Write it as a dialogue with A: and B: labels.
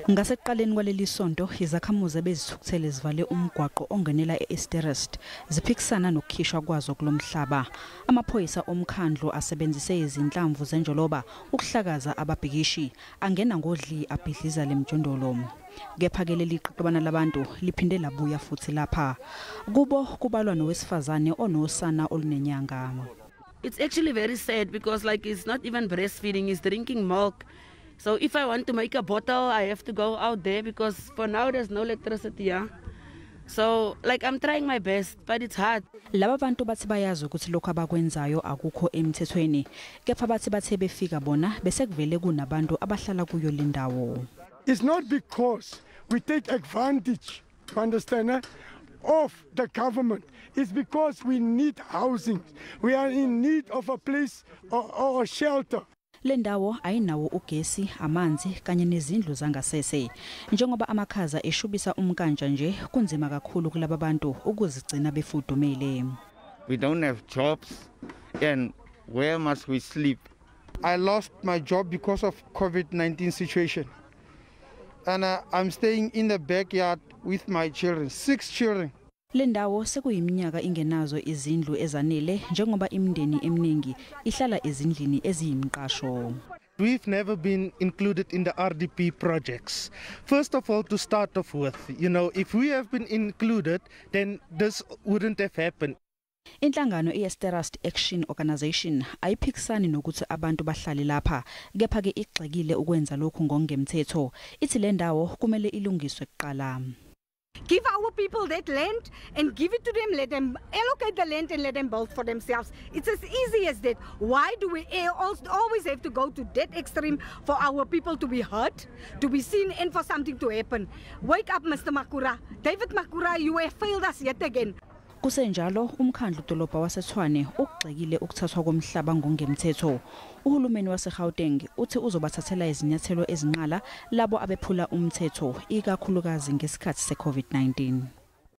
A: Ngaseqaleni kwalelisonto izakhamuzi bezithukuthele zivale umgwaqo ongenela eEersterust ziphikisana nokukhishwa kwazo kulomhlaba. Amaphoyisa omkhandlu asebenzise izinhlamvu zenjoloba ukuhlakaza ababhikishi angena ngodli abhidliza lemijondolo. Kepha ke leli qhuqubana labantu liphinde labuya futhi lapha. Kubo kubalwa nowesifazane onosana olunenyanga.
B: It's actually very sad because he's not even breastfeeding, he's drinking milk. So if I want to make a bottle, I have to go out there because for now there's no electricity. Yeah? So I'm trying my best, but it's hard.
A: Laba bantu bathi bayazi ukuthi lokho abakwenzayo akukho emthethweni. Kepha bathi bathe befika bona bese kuvele kunabantu abahlala kuyo lendawo.
C: It's not because we take advantage, understand, of the government. It's because we need housing. We are in need of a place or a shelter.
A: Lendawo ayinawo ugesi, amanzi kanye nezindlu zangasese. Njengoba amakhaza eshubisa umkanja nje kunzima kakhulu kulaba bantu ukuzigcina befudumele.
D: We don't have jobs and where must we sleep?
E: I lost my job because of COVID-19 situation. And I'm staying in the backyard with my children, 6 children.
A: Lendawo sekuyiminyaka ingenazo izindlu ezanele njengoba imindeni eminingi ihlala ezindlini eziyimqasho.
F: We've never been included in the RDP projects. First of all, to start off with, if we have been included, then this wouldn't have happened.
A: Inhlangano eEersterust Action Organization ayiphikisani nokuthi abantu bahlale lapha, kepha ke igxekile ukwenza lokhu ngokungemthetho. Ithi lendawo kumele ilungiswe kuqala.
G: Give our people that land and give it to them, let them allocate the land and let them build for themselves. It's as easy as that. Why do we always have to go to that extreme for our people to be hurt, to be seen and for something to happen? Wake up, Mr. Makura. David Makura, you have failed us yet again.
A: Kusenjalo umkhandlu dolobha waseTshwane ukugxekile ukuthathwa komhlaba ngokungemthetho. Uhulumeni waseGauteng uthi uzobathathela izinyathelo ezinqala labo abephula umthetho ikakhulukazi ngesikhathi seCovid-19.